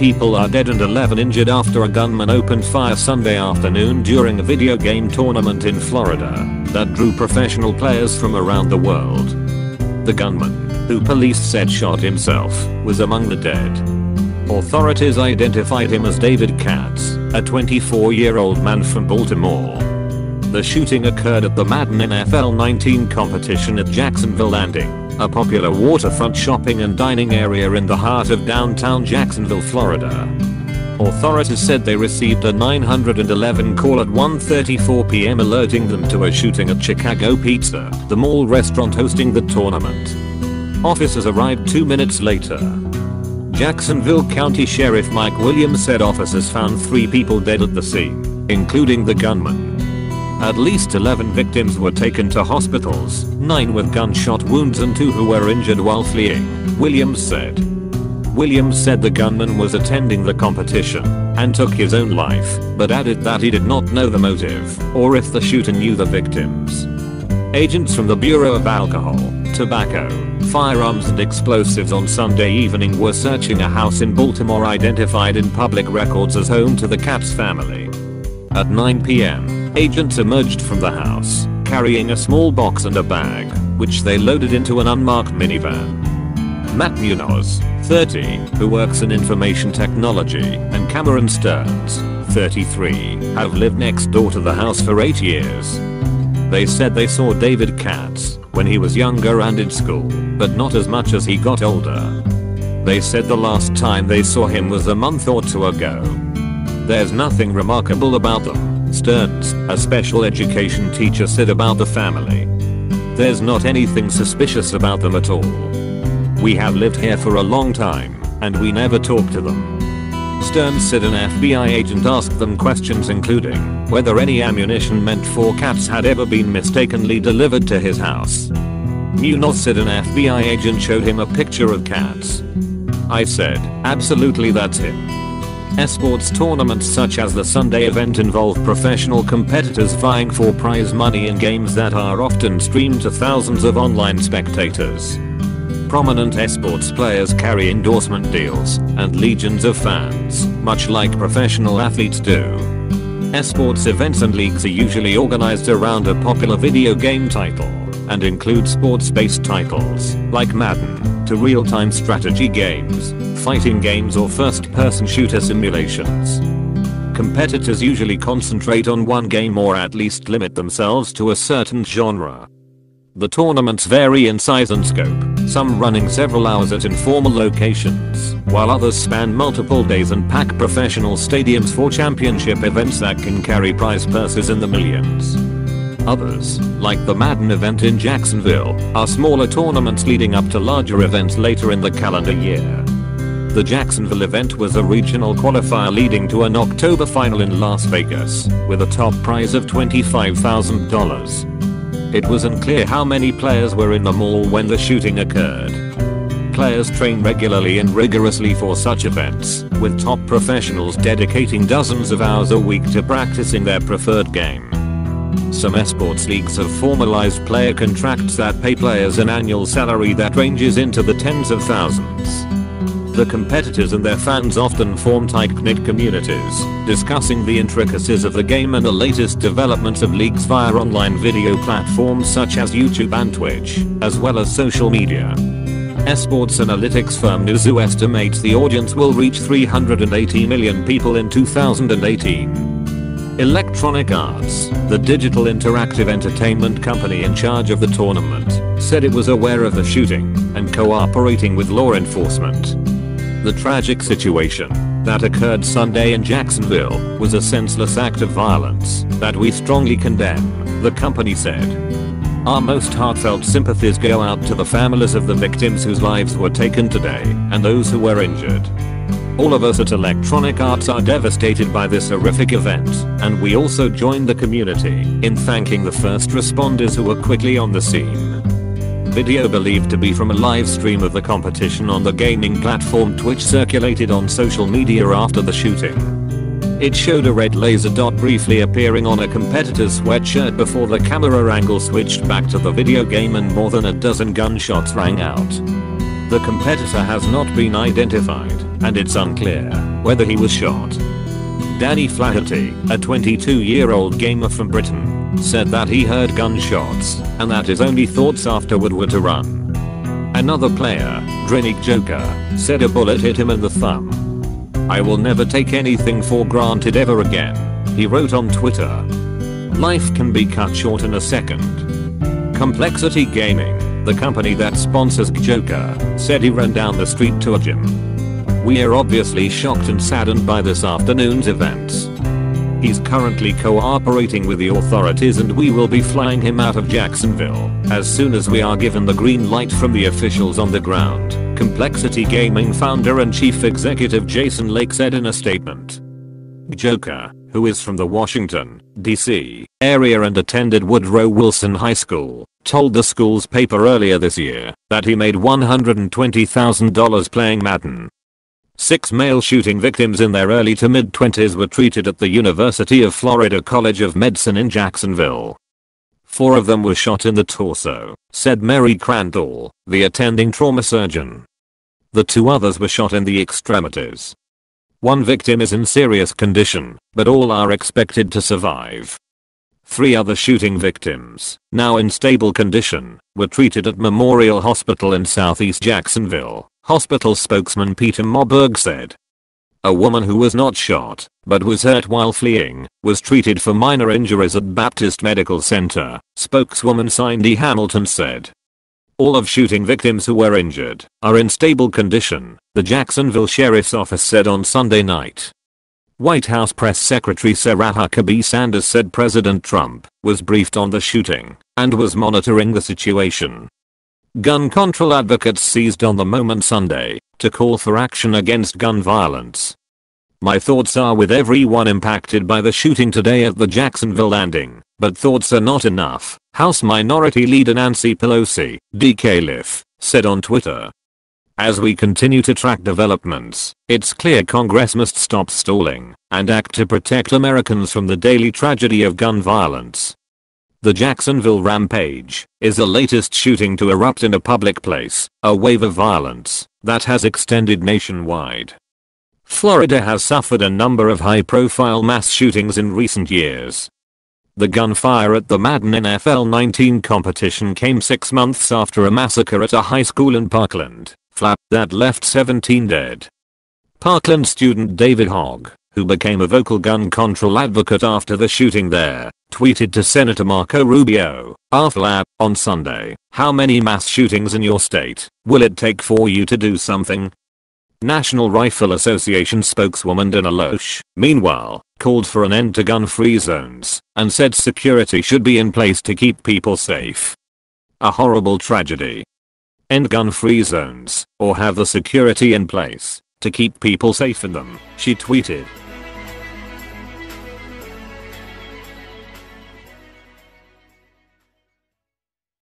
people are dead and 11 injured after a gunman opened fire Sunday afternoon during a video game tournament in Florida that drew professional players from around the world. The gunman, who police said shot himself, was among the dead. Authorities identified him as David Katz, a 24-year-old man from Baltimore. The shooting occurred at the Madden NFL 19 competition at Jacksonville Landing, a popular waterfront shopping and dining area in the heart of downtown Jacksonville, Florida. Authorities said they received a 911 call at 1:34 p.m. alerting them to a shooting at Chicago Pizza, the mall restaurant hosting the tournament. Officers arrived 2 minutes later. Jacksonville County Sheriff Mike Williams said officers found 3 people dead at the scene, including the gunman. At least 11 victims were taken to hospitals, 9 with gunshot wounds and 2 who were injured while fleeing, Williams said. Williams said the gunman was attending the competition and took his own life, but added that he did not know the motive or if the shooter knew the victims. Agents from the Bureau of Alcohol, Tobacco, Firearms and Explosives on Sunday evening were searching a house in Baltimore identified in public records as home to the Katz family. At 9 p.m., agents emerged from the house, carrying a small box and a bag, which they loaded into an unmarked minivan. Matt Munoz, 30, who works in information technology, and Cameron Stearns, 33, have lived next door to the house for 8 years. They said they saw David Katz when he was younger and in school, but not as much as he got older. They said the last time they saw him was a month or 2 ago. There's nothing remarkable about them, Stearns, a special education teacher, said about the family. There's not anything suspicious about them at all. We have lived here for a long time, and we never talk to them. Stearns said an FBI agent asked them questions including whether any ammunition meant for Katz had ever been mistakenly delivered to his house. Munoz said an FBI agent showed him a picture of Katz. I said, absolutely, that's him. Esports tournaments such as the Sunday event involve professional competitors vying for prize money in games that are often streamed to thousands of online spectators. Prominent esports players carry endorsement deals and legions of fans, much like professional athletes do. Esports events and leagues are usually organized around a popular video game title and include sports-based titles like Madden to real-time strategy games, fighting games or first-person shooter simulations. Competitors usually concentrate on one game or at least limit themselves to a certain genre. The tournaments vary in size and scope, some running several hours at informal locations, while others span multiple days and pack professional stadiums for championship events that can carry prize purses in the millions. Others, like the Madden event in Jacksonville, are smaller tournaments leading up to larger events later in the calendar year. The Jacksonville event was a regional qualifier leading to an October final in Las Vegas, with a top prize of $25,000. It was unclear how many players were in the mall when the shooting occurred. Players train regularly and rigorously for such events, with top professionals dedicating dozens of hours a week to practicing their preferred game. Some esports leagues have formalized player contracts that pay players an annual salary that ranges into the tens of thousands. The competitors and their fans often form tight-knit communities, discussing the intricacies of the game and the latest developments of leagues via online video platforms such as YouTube and Twitch, as well as social media. Esports analytics firm Newzoo estimates the audience will reach 380 million people in 2018. Electronic Arts, the digital interactive entertainment company in charge of the tournament, said it was aware of the shooting and cooperating with law enforcement. The tragic situation that occurred Sunday in Jacksonville was a senseless act of violence that we strongly condemn, the company said. Our most heartfelt sympathies go out to the families of the victims whose lives were taken today and those who were injured. All of us at Electronic Arts are devastated by this horrific event, and we also join the community in thanking the first responders who were quickly on the scene. Video believed to be from a live stream of the competition on the gaming platform Twitch circulated on social media after the shooting. It showed a red laser dot briefly appearing on a competitor's sweatshirt before the camera angle switched back to the video game and more than a dozen gunshots rang out. The competitor has not been identified. and it's unclear whether he was shot. Danny Flaherty, a 22-year-old gamer from Britain, said that he heard gunshots and that his only thoughts afterward were to run. Another player, Drinnick Joker, said a bullet hit him in the thumb. "I will never take anything for granted ever again," he wrote on Twitter. Life can be cut short in a second. Complexity Gaming, the company that sponsors Joker, said he ran down the street to a gym. "We are obviously shocked and saddened by this afternoon's events. He's currently cooperating with the authorities and we will be flying him out of Jacksonville as soon as we are given the green light from the officials on the ground," Complexity Gaming founder and chief executive Jason Lake said in a statement. Joker, who is from the Washington, D.C. area and attended Woodrow Wilson High School, told the school's paper earlier this year that he made $120,000 playing Madden. 6 male shooting victims in their early to mid-20s were treated at the University of Florida College of Medicine in Jacksonville. 4 of them were shot in the torso, said Mary Crandall, the attending trauma surgeon. The 2 others were shot in the extremities. 1 victim is in serious condition, but all are expected to survive. 3 other shooting victims, now in stable condition, were treated at Memorial Hospital in southeast Jacksonville, hospital spokesman Peter Moberg said. A woman who was not shot, but was hurt while fleeing, was treated for minor injuries at Baptist Medical Center, spokeswoman Cindy Hamilton said. All of shooting victims who were injured are in stable condition, the Jacksonville Sheriff's Office said on Sunday night. White House Press Secretary Sarah Huckabee Sanders said President Trump was briefed on the shooting and was monitoring the situation. Gun control advocates seized on the moment Sunday to call for action against gun violence. "My thoughts are with everyone impacted by the shooting today at the Jacksonville Landing, but thoughts are not enough," House Minority Leader Nancy Pelosi, DK-Lif, said on Twitter. "As we continue to track developments, it's clear Congress must stop stalling and act to protect Americans from the daily tragedy of gun violence." The Jacksonville rampage is the latest shooting to erupt in a public place, a wave of violence that has extended nationwide. Florida has suffered a number of high-profile mass shootings in recent years. The gunfire at the Madden NFL 19 competition came 6 months after a massacre at a high school in Parkland, Florida, that left 17 dead. Parkland student David Hogg, who became a vocal gun control advocate after the shooting there, tweeted to Senator Marco Rubio, after on Sunday, "How many mass shootings in your state will it take for you to do something?" National Rifle Association spokeswoman Dana Loesch, meanwhile, called for an end to gun-free zones and said security should be in place to keep people safe. "A horrible tragedy. End gun-free zones, or have the security in place to keep people safe in them," she tweeted.